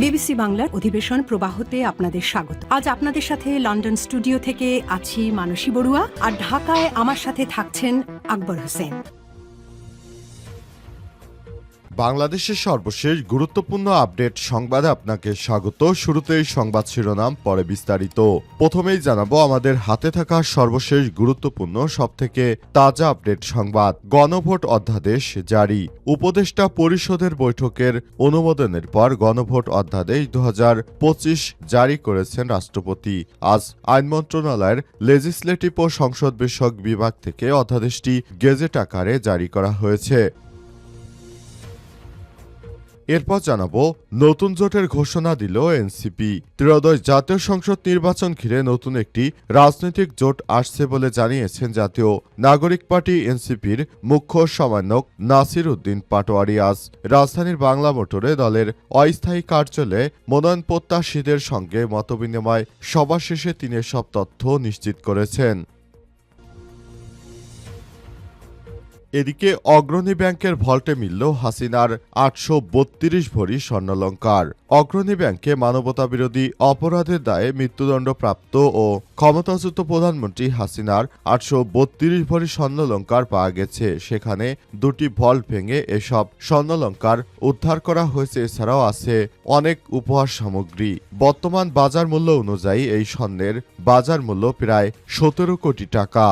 BBC বাংলার অধিবেশন প্রবাহতে আপনাদের স্বাগত। আজ আপনাদের সাথে লন্ডন স্টুডিও থেকে আছি মানসী বড়ুয়া, আর ঢাকায় আমার সাথে থাকছেন আকবর হোসেন। বাংলাদেশের সর্বশেষ গুরুত্বপূর্ণ আপডেট সংবাদে আপনাকে স্বাগত। শুরুতেই সংবাদ শিরোনাম, পরে বিস্তারিত। প্রথমেই জানাবো আমাদের হাতে থাকা সর্বশেষ গুরুত্বপূর্ণ সবথেকে তাজা আপডেট সংবাদ। গণভোট অধ্যাদেশ জারি। উপদেষ্টা পরিষদের বৈঠকের অনুমোদনের পর গণভোট অধ্যাদেশ 2025 জারি করেছেন রাষ্ট্রপতি। আজ আইন মন্ত্রণালয়ের লেজিসলেটিভ ও সংসদ বিষয়ক বিভাগ থেকে অধ্যাদেশটি গেজেট আকারে জারি করা হয়েছে। এরপর জানাবো নতুন জোটের ঘোষণা দিল এনসিপি। ত্রয়োদশ জাতীয় সংসদ নির্বাচন ঘিরে নতুন একটি রাজনৈতিক জোট আসছে বলে জানিয়েছেন জাতীয় নাগরিক পার্টি এনসিপির মুখ্য সমন্বয়ক নাসির উদ্দিন পাটোয়ারি। আজ রাজধানীর বাংলা মোটরে দলের অস্থায়ী কার্যালয়ে মনোনয়ন প্রত্যাশীদের সঙ্গে মতবিনিময় সভা শেষে তিনি এসব তথ্য নিশ্চিত করেছেন। এদিকে অগ্রণী ব্যাংকের ভল্টে মিলল হাসিনার 832 ভরি স্বর্ণালংকার। অগ্রণী ব্যাংকে মানবতাবিরোধী অপরাধের দায়ে মৃত্যুদণ্ডপ্রাপ্ত ও ক্ষমতাচ্যুত প্রধানমন্ত্রী হাসিনার 832 ভরি স্বর্ণালংকার পাওয়া গেছে। সেখানে দুটি ভল্ট ভেঙে এসব স্বর্ণালংকার উদ্ধার করা হয়েছে। এছাড়াও আছে অনেক উপহার সামগ্রী। বর্তমান বাজার মূল্য অনুযায়ী এই স্বর্ণের বাজার মূল্য প্রায় 17 কোটি টাকা।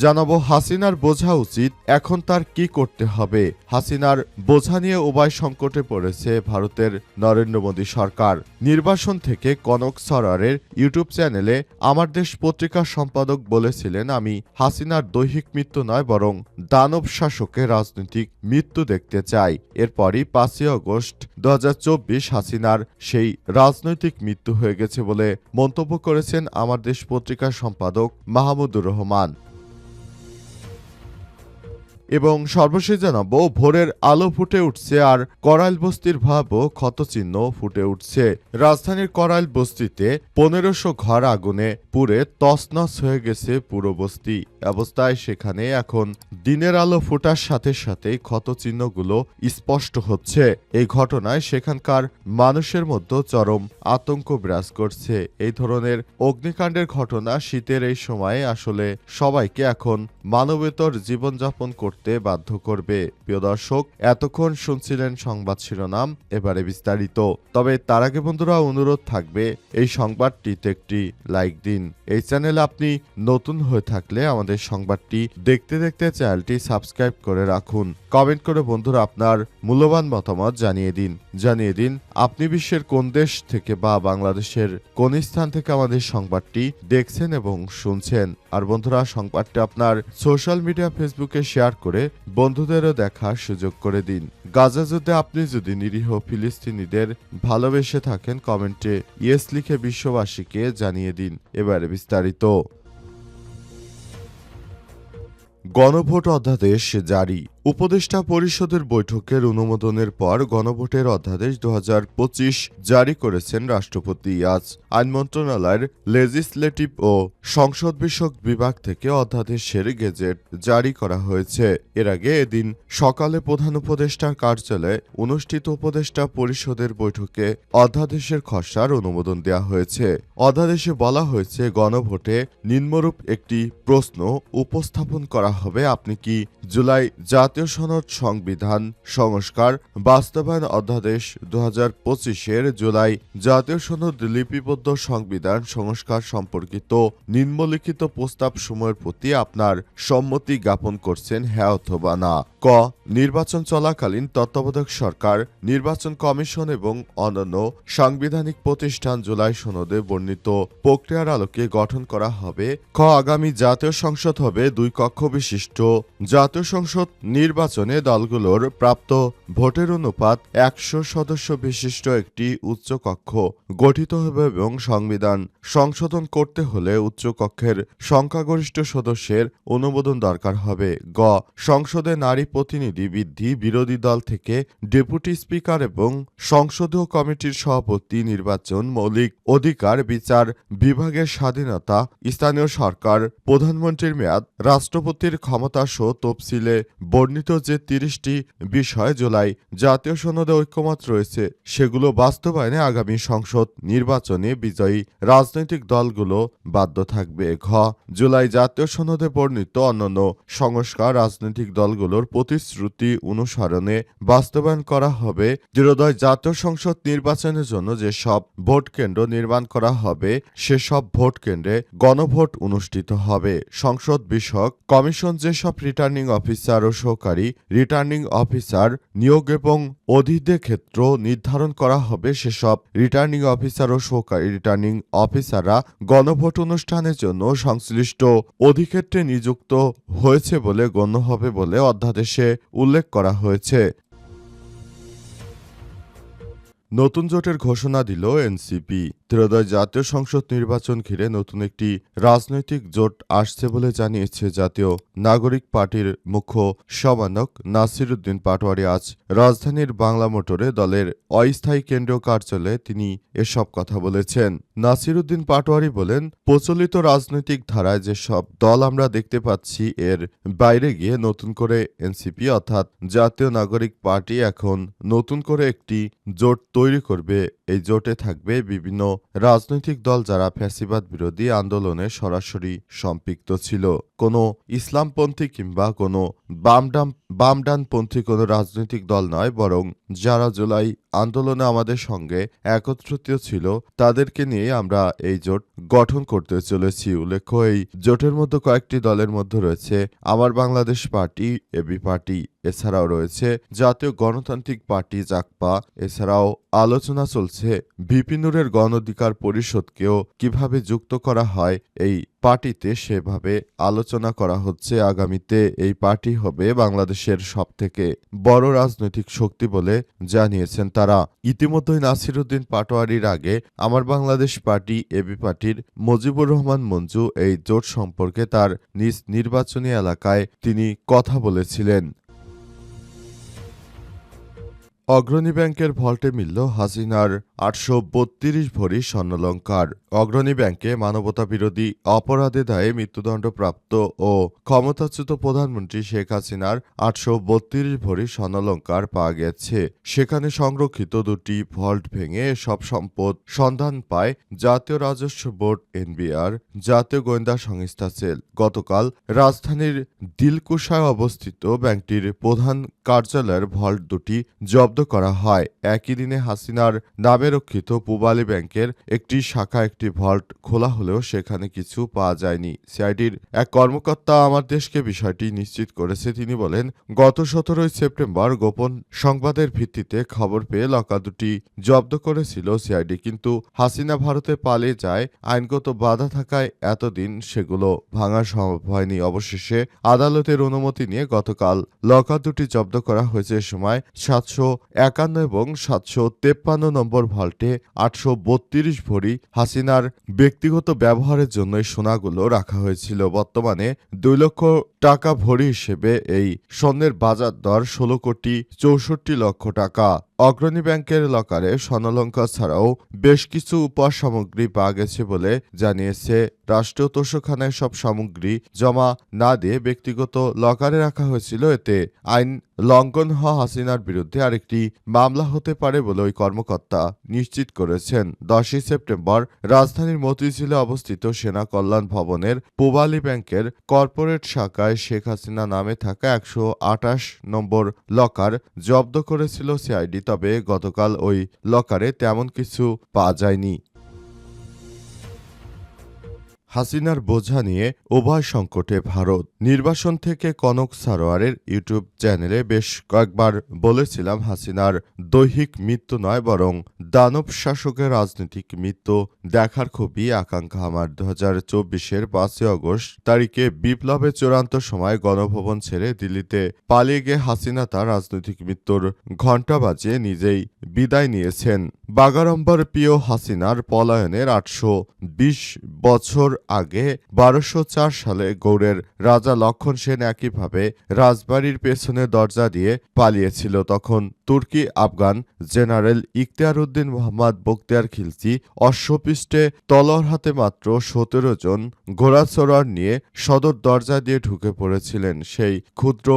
জানাবো হাসিনার বোঝা উচিত, এখন তার কি করতে হবে। হাসিনার বোঝা নিয়ে উভয় সংকটে পড়েছে ভারতের নরেন্দ্র মোদী সরকার। নির্বাসন থেকে কনক সরারের ইউটিউব চ্যানেলে আমার দেশ পত্রিকার সম্পাদক বলেছিলেন, আমি হাসিনার দৈহিক মৃত্যু নয় বরং দানব শাসকের রাজনৈতিক মৃত্যু দেখতে চাই। এরপরই 5 আগস্ট 2024 হাসিনার সেই রাজনৈতিক মৃত্যু হয়ে গেছে বলে মন্তব্য করেছেন আমার দেশ পত্রিকার সম্পাদক মাহমুদুর রহমান। এবং সর্বশেষ জানাবো ভোরের আলো ফুটে উঠছে আর করাইল বস্তির ভাবও ক্ষতচিহ্ন ফুটে উঠছে। রাজধানীর করাইল বস্তিতে 1500 ঘর আগুনে পুড়ে তছনছ হয়ে গেছে পুরো বস্তি। অবস্থায় সেখানে এখন দিনের আলো ফোটার সাথে সাথে ক্ষতচিহ্নগুলো স্পষ্ট হচ্ছে। এই ঘটনায় সেখানকার মানুষের মধ্যে চরম আতঙ্ক বিরাজ করছে। এই ধরনের অগ্নিকাণ্ডের ঘটনা শীতের এই সময়ে আসলে সবাইকে এখন মানবেতর জীবনযাপন করতে বাধ্য করবে। প্রিয় দর্শক, এতক্ষণ শুনছিলেন সংবাদ শিরোনাম, এবারে বিস্তারিত। তবে তার আগে বন্ধুরা অনুরোধ থাকবে এই সংবাদটিতে একটি লাইক দিন। এই চ্যানেলে আপনি নতুন হয়ে থাকলে আমাদের সংবাদটি দেখতে দেখতে চ্যানেলটি সাবস্ক্রাইব করে রাখুন। কমেন্ট করে বন্ধুরা আপনার মূল্যবান মতামত জানিয়ে দিন আপনি বিশ্বের কোন দেশ থেকে বা বাংলাদেশের কোন স্থান থেকে আমাদের সংবাদটি দেখছেন এবং শুনছেন। আর বন্ধুরা সংবাদটি আপনার সোশ্যাল মিডিয়া ফেসবুকে শেয়ার করে বন্ধুদেরও দেখার সুযোগ করে দিন। গাজা যুদ্ধে আপনি যদি নিরীহ ফিলিস্তিনিদের ভালোবেসে থাকেন কমেন্টে ইয়েস লিখে বিশ্ববাসীকে জানিয়ে দিন। এবারে বিস্তারিত। গণভোট অধ্যাদেশ জারি। উপদেষ্টা পরিষদের বৈঠকের অনুমোদনের পর গণভোটের অধ্যাদেশ 2025 জারি করেছেন রাষ্ট্রপতি। আজ আইন মন্ত্রণালয়ের লেজিসলেটিভ ও সংসদ বিষয়ক বিভাগ থেকে অধ্যাদেশের গেজেট জারি করা হয়েছে। এর আগে এদিন সকালে প্রধান উপদেষ্টার কার্যালয়ে অনুষ্ঠিত উপদেষ্টা পরিষদের বৈঠকে অধ্যাদেশের খসড়ার অনুমোদন দেওয়া হয়েছে। অধ্যাদেশে বলা হয়েছে, গণভোটে নিম্নরূপ একটি প্রশ্ন উপস্থাপন করা হবে, আপনি কি জুলাই জাতীয় সনদ সংবিধান সংস্কার বাস্তবায়ন অধ্যাদেশ 2025-এর জুলাই জাতীয় সনদ লিপিবদ্ধ সংবিধান সংস্কার সম্পর্কিত নিম্নলিখিত প্রস্তাব সমূহের প্রতি আপনার সম্মতি জ্ঞাপন করছেন, হ্যাঁ অথবা না। ক, নির্বাচন চলাকালীন তত্ত্বাবধায়ক সরকার, নির্বাচন কমিশন এবং অন্যান্য সাংবিধানিক প্রতিষ্ঠান জুলাই সনদে বর্ণিত প্রক্রিয়ার আলোকে গঠন করা হবে। খ, আগামী জাতীয় সংসদ হবে 2 কক্ষ বিশিষ্ট। জাতীয় সংসদ নির্বাচনে দলগুলোর প্রাপ্ত ভোটের অনুপাত 100 সদস্য বিশিষ্ট একটি উচ্চকক্ষ গঠিত হবে এবং সংবিধান সংশোধন করতে হলে উচ্চকক্ষের সংখ্যাগরিষ্ঠ সদস্যের অনুমোদন দরকার হবে। গ, সংসদে নারী প্রতিনিধি বৃদ্ধি, বিরোধী দল থেকে ডেপুটি স্পিকার এবং সংসদীয় কমিটির সভাপতি নির্বাচন, মৌলিক অধিকার, বিচার বিভাগের স্বাধীনতা, স্থানীয় সরকার, প্রধানমন্ত্রীর মেয়াদ, রাষ্ট্রপতির ক্ষমতা সহ তফসিলে বর্ণিত বর্ণিত যে ৩০টি বিষয় জুলাই জাতীয় সনদে ঐক্যমত রয়েছে সেগুলো বাস্তবায়নে আগামী সংসদ নির্বাচনে বিজয়ী রাজনৈতিক দলগুলো বাধ্য থাকবে। ঘ জুলাই জাতীয় সনদে বর্ণিত অন্যান্য সংস্কার রাজনৈতিক দলগুলোর প্রতিশ্রুতি অনুসরণে বাস্তবায়ন করা হবে। ত্রয়োদশ জাতীয় সংসদ নির্বাচনের জন্য যেসব ভোট কেন্দ্র নির্মাণ করা হবে সেসব ভোট কেন্দ্রে গণভোট অনুষ্ঠিত হবে। সংসদ বিষয়ক কমিশন যেসব রিটার্নিং অফিসার ও সহকারী রিটার্নিং অফিসার নিয়োগ এবং অধিদের ক্ষেত্র নির্ধারণ করা হবে সেসব রিটার্নিং অফিসার ও সহকারী রিটার্নিং অফিসাররা গণভোট অনুষ্ঠানের জন্য সংশ্লিষ্ট অধিক্ষেত্রে নিযুক্ত হয়েছে বলে গণ্য হবে বলে অধ্যাদেশে উল্লেখ করা হয়েছে। নতুন জোটের ঘোষণা দিল এনসিপি। ত্রয়োদশ জাতীয় সংসদ নির্বাচন ঘিরে নতুন একটি রাজনৈতিক জোট আসছে বলে জানিয়েছে জাতীয় নাগরিক পার্টির মুখ্য সমন্বয়ক নাসির উদ্দিন পাটোয়ারি। আজ রাজধানীর বাংলা মোটরে দলের অস্থায়ী কেন্দ্রীয় কার্যালয়ে তিনি এসব কথা বলেছেন। নাসির উদ্দিন পাটোয়ারি বলেন, প্রচলিত রাজনৈতিক ধারায় যেসব দল আমরা দেখতে পাচ্ছি এর বাইরে গিয়ে নতুন করে এনসিপি অর্থাৎ জাতীয় নাগরিক পার্টি এখন নতুন করে একটি জোট তৈরি করবে। এই জোটে থাকবে বিভিন্ন রাজনৈতিক দল যারা ফ্যাসিবাদ বিরোধী আন্দোলনে সরাসরি সম্পৃক্ত ছিল। কোনো ইসলামপন্থী কিংবা কোনো বামডানপন্থী কোনো রাজনৈতিক দল নয়, বরং যারা জুলাই আন্দোলনে আমাদের সঙ্গে একত্রিত ছিল তাদেরকে নিয়ে আমরা এই জোট গঠন করতে চলেছি। উল্লেখ্য, এই জোটের মধ্যে কয়েকটি দলের মধ্যে রয়েছে আমার বাংলাদেশ পার্টি, এবি পার্টি, এছাড়াও রয়েছে জাতীয় গণতান্ত্রিক পার্টি জাকপা। এছাড়াও আলোচনা চলছে ভিপি নুরের গণ অধিকার পরিষদকেও কিভাবে যুক্ত করা হয় এই পার্টিতে, সেভাবে আলোচনা করা হচ্ছে। আগামীতে এই পার্টি হবে বাংলাদেশের সবথেকে বড় রাজনৈতিক শক্তি বলে জানিয়েছেন তারা। ইতিমধ্যেই নাসির উদ্দিন পাটোয়ারির আগে আমার বাংলাদেশ পার্টি, এবি পার্টির মুজিবুর রহমান মঞ্জু এই জোট সম্পর্কে তার নিজ নির্বাচনী এলাকায় তিনি কথা বলেছিলেন। অগ্রণী ব্যাংকের ভল্টে মিলল হাসিনার ৮৩২ ভরি স্বর্ণালংকার। অগ্রণী ব্যাংকে মানবতা বিরোধী অপরাধে দায়ে মৃত্যুদণ্ডপ্রাপ্ত ও ক্ষমতাচ্যুত প্রধানমন্ত্রী শেখ হাসিনার ৮৩২ ভরি স্বর্ণালংকার পাওয়া গেছে। সেখানে সংরক্ষিত দুটি ভল্ট ভেঙে এসব সম্পদ সন্ধান পায় জাতীয় রাজস্ব বোর্ড, এনবিআর, জাতীয় গোয়েন্দা সংস্থা সেল। গতকাল রাজধানীর দিলকুশায় অবস্থিত ব্যাংকটির প্রধান কার্যালয়ের ভল্ট দুটি জব্দ করা হয়। একই দিনে হাসিনার নামে রক্ষিত পূবালী ব্যাংকের একটি শাখা একটি ভল্ট খোলা হলেও সেখানে কিছু পাওয়া যায়নি। সিআইডির এক কর্মকর্তা আমার দেশকে বিষয়টি নিশ্চিত করেছে। তিনি বলেন, গত ১৭ সেপ্টেম্বর গোপন সংবাদের ভিত্তিতে খবর পেয়ে লকার দুটি জব্দ করেছিল সিআইডি, কিন্তু হাসিনা ভারতে পালিয়ে যায়। আইনগত বাধা থাকায় এতদিন সেগুলো ভাঙা সম্ভব হয়নি। অবশেষে আদালতের অনুমতি নিয়ে গতকাল লকার দুটি জব্দ করা হয়েছে। এ সময় ৭৫১ এবং ৭৫৩ নম্বর ভল্টে ৮৩২ ভরি হাসিনার ব্যক্তিগত ব্যবহারের জন্য এই সোনাগুলো রাখা হয়েছিল। বর্তমানে ২ লক্ষ টাকা ভরি হিসেবে এই স্বর্ণের বাজার দর ১৬ কোটি ৬৪ লক্ষ টাকা। অগ্রণী ব্যাংকের লকারে স্বর্ণালংকার ছাড়াও বেশ কিছু উপসামগ্রী পাওয়া গেছে বলে জানিয়েছে। রাষ্ট্রীয় তোষখানায় সব সামগ্রী জমা না দিয়ে ব্যক্তিগত লকারে রাখা হয়েছিল। এতে আইন লঙ্ঘন হওয়া হাসিনার বিরুদ্ধে আরেকটি মামলা হতে পারে বলে ওই কর্মকর্তা নিশ্চিত করেছেন। ১০ সেপ্টেম্বর রাজধানীর মতিঝিলে অবস্থিত সেনা কল্যাণ ভবনের পূবালী ব্যাংকের কর্পোরেট শাখায় শেখ হাসিনা নামে থাকা ১২৮ নম্বর লকার জব্দ করেছিল সিআইডি। তবে গতকাল ওই লকারে তেমন কিছু পাওয়া যায়নি। হাসিনার বোঝা নিয়ে উভয় সংকটে ভারত। নির্বাসন থেকে কনক সারোয়ারের ইউটিউব চ্যানেলে বেশ কয়েকবার বলেছিলাম, হাসিনার দৈহিক মৃত্যু নয় বরং দানব শাসকের রাজনৈতিক মৃত্যু দেখার খুবই আকাঙ্ক্ষা আমার। ২০২৪-এর ৫ই আগস্ট তারিখে বিপ্লবের চূড়ান্ত সময় গণভবন ছেড়ে দিল্লিতে পালিয়ে গিয়ে হাসিনা তার রাজনৈতিক মৃত্যুর ঘণ্টা বাজিয়ে নিজেই বিদায় নিয়েছেন। বাগাড়ম্বর প্রিয় হাসিনার পলায়নের ৮২০ বছর আগে ১২০৪ সালে গৌড়ের রাজা লক্ষণ সেন একইভাবে রাজবাড়ির পেছনে দরজা দিয়ে পালিয়েছিল। তখন তুর্কি আফগান জেনারেল ইখতিয়ার উদ্দিন মোহাম্মদ বখতিয়ার খিলজি অশ্বপৃষ্ঠে তলোয়ার হাতে মাত্র ১৭ জন ঘোড়াসওয়ার নিয়ে সদর দরজা দিয়ে ঢুকে পড়েছিলেন। সেই ক্ষুদ্র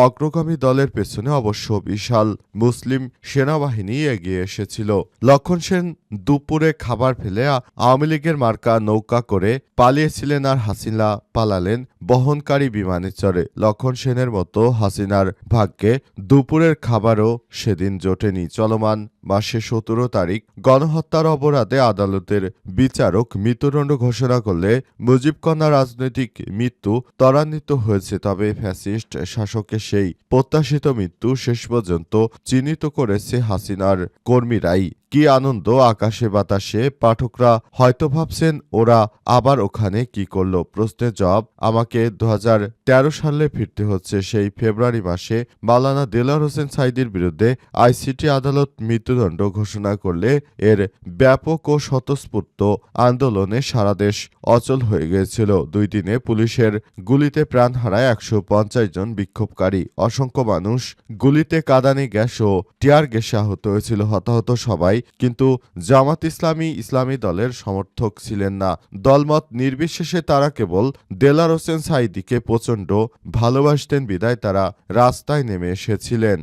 অগ্রগামী দলের পেছনে অবশ্য বিশাল মুসলিম সেনাবাহিনী এগিয়ে এসেছিল। লক্ষণ সেন দুপুরে খাবার ফেলে আওয়ামী লীগের মার্কা নৌকা করে পালিয়েছিলেন, আর হাসিনা পালালেন বহনকারী বিমানে চড়ে। লক্ষণ সেনের মতো হাসিনার ভাগ্যে দুপুরের খাবারও সেদিন জোটেনি। চলমান মাসে ১৭ তারিখ গণহত্যার অপরাধে আদালতের বিচারক মৃত্যুদণ্ড ঘোষণা করলে মুজিবকন্যা রাজনৈতিক মৃত্যু ত্বরান্বিত হয়েছে। তবে ফ্যাসিস্ট শাসকের সেই প্রত্যাশিত মৃত্যু শেষ পর্যন্ত চিহ্নিত করেছে হাসিনার কর্মীরাই। কি আনন্দ আকাশে বাতাসে! পাঠকরা হয়তো ভাবছেন ওরা আবার ওখানে কি করলো। প্রশ্নের জবাব, আমাকে ২০১৩ সালে ফিরতে হচ্ছে সেই ফেব্রুয়ারি মাসে মাওলানা দেলোয়ার হোসেন সাঈদীর বিরুদ্ধে আইসিটি আদালত মৃত্যুদণ্ড ঘোষণা করলে এর ব্যাপক ও স্বতঃস্ফূর্ত আন্দোলনে সারা দেশ অচল হয়ে গিয়েছিল। ২ দিনে পুলিশের গুলিতে প্রাণ হারায় ১৫০ জন বিক্ষোভকারী। অসংখ্য মানুষ গুলিতে কাঁদানে গ্যাস ও টিয়ার গ্যাসে আহত হয়েছিল। হতাহত সবাই, কিন্তু জামাত ইসলামী দলের সমর্থক ছিলেন না। দলমত নির্বিশেষে তারা কেবল দেলোয়ার হোসেন সাঈদীকে প্রচণ্ড ভালোবাসতেন বিধায় তারা রাস্তায় নেমে এসেছিলেন।